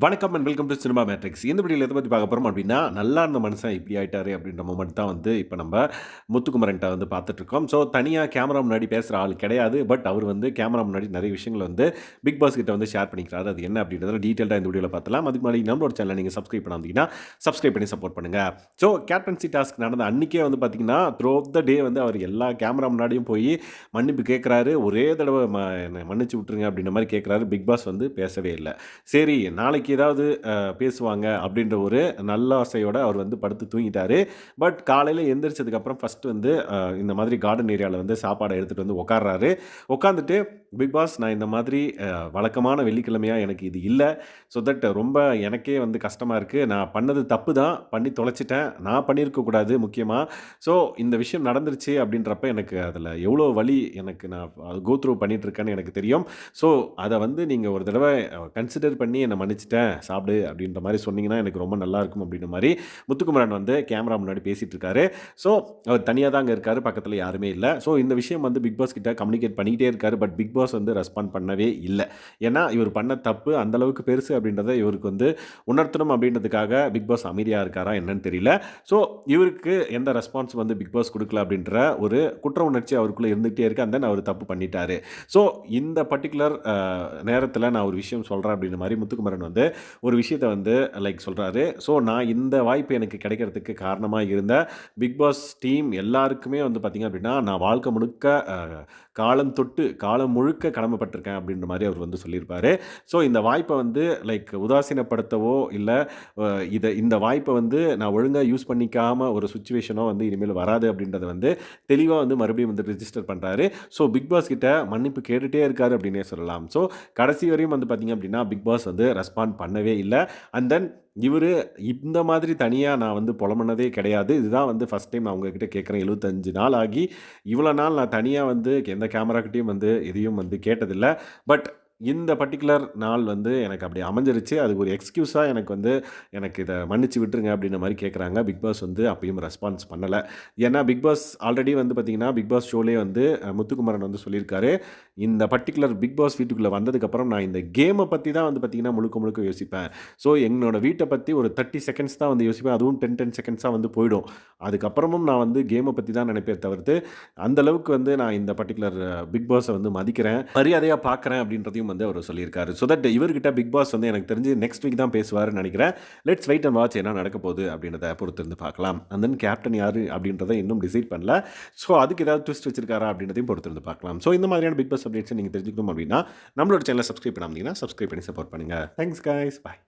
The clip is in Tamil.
வணக்கம் and welcome to cinema matrix. இந்த வீடியோல எத பத்தி பார்க்க போறோம் அப்டின்னா, நல்லா இருந்த மனுஷன் இப்டி ஆயிட்டாரே அப்டின்ற மொமெண்ட் தான் வந்து இப்ப நம்ப முத்துக்குமரன்ட்ட வந்து பார்த்துட்டுருக்கோம். ஸோ தனியா கேமரா முன்னாடி பேசுற ஆள் கிடையாது. பட் அவர் வந்து கேமரா முன்னாடி நெறைய விஷயங்கள வந்து பிக் பாஸ் கிட்ட வந்து ஷேர் பண்ணிக்கிறாரு. அது என்ன அப்டின்றத டீட்டெயில்டா இந்த வீடியோல பார்த்துடலாம். அதுக்கு முன்னாடி நம்மளோட சேனல நீங்க சப்ஸ்கிரைப் பண்ணாமருந்தீங்கன்னா, சப்ஸ்கிரைப் பண்ணி சப்போர்ட் பண்ணுங்க. ஸோ கேப்டன்சி டாஸ்க் நடந்த அன்னைக்கே வந்து பார்த்தீங்கன்னா, த்ரூ அவுட் த டே வந்து அவர் எல்லா கேமரா முன்னாடியும் போய் மன்னிப்பு கேட்குறாரு. ஒரே தடவ என்ன மன்னிச்சு விட்டுருங்க அப்டின்ற மாரி கேட்குறாரு. பிக் பாஸ் வந்து பேசவே இல்ல. சரி நாளைக்கு ஏதாவது பேசுவாங்க அப்படின்ற ஒரு நல்ல ஆசையோட அவர் வந்து படுத்து தூங்கிட்டாரு. பட் காலையில எந்திரிச்சதுக்கு அப்புறம் ஃபர்ஸ்ட் வந்து இந்த மாதிரி கார்டன் ஏரியால வந்து சாப்பாட எடுத்துட்டு வந்து உட்கார்றாரு. உட்கார்ந்துட்டு பிக் பாஸ் நான் இந்த மாதிரி வழக்கமான வெள்ளிக்கிழமையா எனக்கு இது இல்ல. ஸோ தட் ரொம்ப எனக்கே வந்து கஷ்டமா இருக்கு. நான் பண்ணது தப்பு தான். பண்ணி தொலைச்சுட்டேன். நான் பண்ணியிருக்க கூடாது முக்கியமா. ஸோ இந்த விஷயம் நடந்துருச்சு அப்படின்றப்ப எனக்கு அதில எவ்வளோ வலி எனக்கு நான் கோ த்ரூ பண்ணிட்டு இருக்கேன்னு எனக்கு தெரியும். ஸோ அத வந்து நீங்க ஒரு தடவ கன்சிடர் பண்ணி என்ன மன்னிச்சுட்டேன் சாப்பிடு அப்படின்ற மாரி சொன்னீங்கன்னா எனக்கு ரொம்ப நல்லாயிருக்கும் அப்படின்ற மாரி முத்துக்குமரன் வந்து கேமரா முன்னாடி பேசிட்டு இருக்காரு. ஸோ அவர் தனியா தான் அங்க இருக்காரு. பக்கத்துல யாருமே இல்ல. ஸோ இந்த விஷயம் வந்து பிக் பாஸ் கிட்ட கம்யூனிகேட் பண்ணிக்கிட்டே இருக்காரு. பட் பிக் பாஸ் வந்து ரெஸ்பாண்ட் பண்ணவே இல்ல. ஏன்னா இவர் பண்ண தப்பு அந்த அளவுக்கு பெருசு அப்படின்றத இவருக்கு வந்து உணர்த்தணும் அப்படின்றதுக்காக பிக் பாஸ் அமைதியா இருக்காரா என்னன்னு தெரியல. ஸோ இவருக்கு எந்த ரெஸ்பான்ஸ் வந்து பிக் பாஸ் குடுக்கல அப்படின்ற ஒரு குற்ற உணர்ச்சி அவருக்குள்ள இருந்துகிட்டே இருக்கு. அண்ட் தென் அவர் தப்பு பண்ணிட்டாரு. ஸோ இந்த பர்ட்டிகுலர் நேரத்துல நான் ஒரு விஷயம் சொல்றேன் அப்படின்ற மாரி முத்துக்குமரன் வந்து ஒரு விஷயத்த வந்து லைக் சொல்றாரு. ஸோ நான் இந்த வாய்ப்பு எனக்கு கிடைக்கிறதுக்கு காரணமா இருந்த பிக் பாஸ் டீம் எல்லாருக்குமே வந்து பார்த்தீங்க அப்படின்னா, நான் வாழ்க்கை முழுக்க காலம் தொட்டு காலம் முழுக்க கடமைப்பட்டிருக்கேன் அப்படின்ற மாரி அவர் வந்து சொல்லியிருப்பாரு. ஸோ இந்த வாய்ப்ப வந்து லைக் உதாசீனப்படுத்தவோ, இல்ல இந்த வாய்ப்ப வந்து நான் ஒழுங்கா யூஸ் பண்ணிக்காம ஒரு சிச்சுவேஷனோ வந்து இனிமேல் வராது அப்படின்றத வந்து தெளிவா வந்து மறுபடியும் வந்து ரிஜிஸ்டர் பண்றாரு. ஸோ பிக் பாஸ் கிட்ட மன்னிப்பு கேட்டுட்டே இருக்காரு அப்படின்னே சொல்லலாம். ஸோ கடைசி வரையும் வந்து பார்த்தீங்க அப்படின்னா, பிக் பாஸ் வந்து ரெஸ்பாண்ட் பண்ணவே இல்ல. அண்ட் தென் இவரு இந்த மாதிரி தனியா நான் வந்து புலம்புனதே கிடையாது. இதுதான் வந்து ஃபர்ஸ்ட் டைம் நான் உங்ககிட்ட கேட்கிறேன். 75 நாள் ஆகி, இவ்வளோ நாள் நான் தனியா வந்து எந்த கேமராகிட்டயும் வந்து எதையும் வந்து கேட்டதில்ல. பட் இந்த பர்ட்டிகுலர் நாள் வந்து எனக்கு அப்படி அமைஞ்சிருச்சு. அதுக்கு ஒரு எக்ஸ்கியூஸா எனக்கு வந்து எனக்கு இத மன்னிச்சு விட்டுருங்க அப்படின்ற மாரி கேட்குறாங்க. பிக் பாஸ் வந்து அப்பயும் ரெஸ்பான்ஸ் பண்ணல. ஏன்னா பிக் பாஸ் ஆல்ரெடி வந்து பார்த்தீங்கன்னா, பிக் பாஸ் ஷோலயே வந்து முத்துக்குமரன் வந்து சொல்லியிருக்காரு. இந்த பர்ட்டிகுலர் பிக் பாஸ் வீட்டுக்குள்ள வந்ததுக்கப்புறம் நான் இந்த கேம பத்தி தான் வந்து பார்த்தீங்கன்னா, முழுக்க முழுக்க யோசிப்பேன். ஸோ என்னோட வீட்ட பத்தி ஒரு 30 செகண்ட்ஸ் தான் வந்து யோசிப்பேன். அதுவும் 10 செகண்ட்ஸா வந்து போயிடும். அதுக்கப்புறமும் நான் வந்து கேம பத்தி தான் நினைப்பே தவிர்த்து, அந்த அளவுக்கு வந்து நான் இந்த பர்ட்டிகுலர் பிக் பாஸ வந்து மதிக்கிறேன். மரியாதையா பார்க்குறேன் அப்படின்றதையும் வந்து அவரு சொல்லியிருக்காரு. ஸோ தட் இவர்கிட்ட பிக் பாஸ் வந்து எனக்கு தெரிஞ்சு நெக்ஸ்ட் வீக் தான் பேசுவாருன்னு நினைக்கிறேன். லெட்ஸ் வெயிட் அண்ட் வாட்ச் என்ன நடக்க போகுது அப்படின்றத பொறுத்திருந்து பார்க்கலாம். அண்ட் தென் கேப்டன் யாரு அப்படின்றத இன்னும் டிசைட் பண்ணல. ஸோ அதுக்கு ஏதாவது ட்விஸ்ட் வச்சிருக்காரா அப்படின்றதையும் பொறுத்திருந்து பார்க்கலாம். ஸோ இந்த மாதிரியான பிக் பாஸ் அப்டேட்ஸ் நீங்க தெரிஞ்சுக்கணும் அப்படின்னா நம்மளோட சேனலை சப்ஸ்கிரைப் பண்ணாமீங்கன்னா சப்ஸ்கிரைப் பண்ணி சப்போர்ட் பண்ணுங்க. Thanks guys. பை.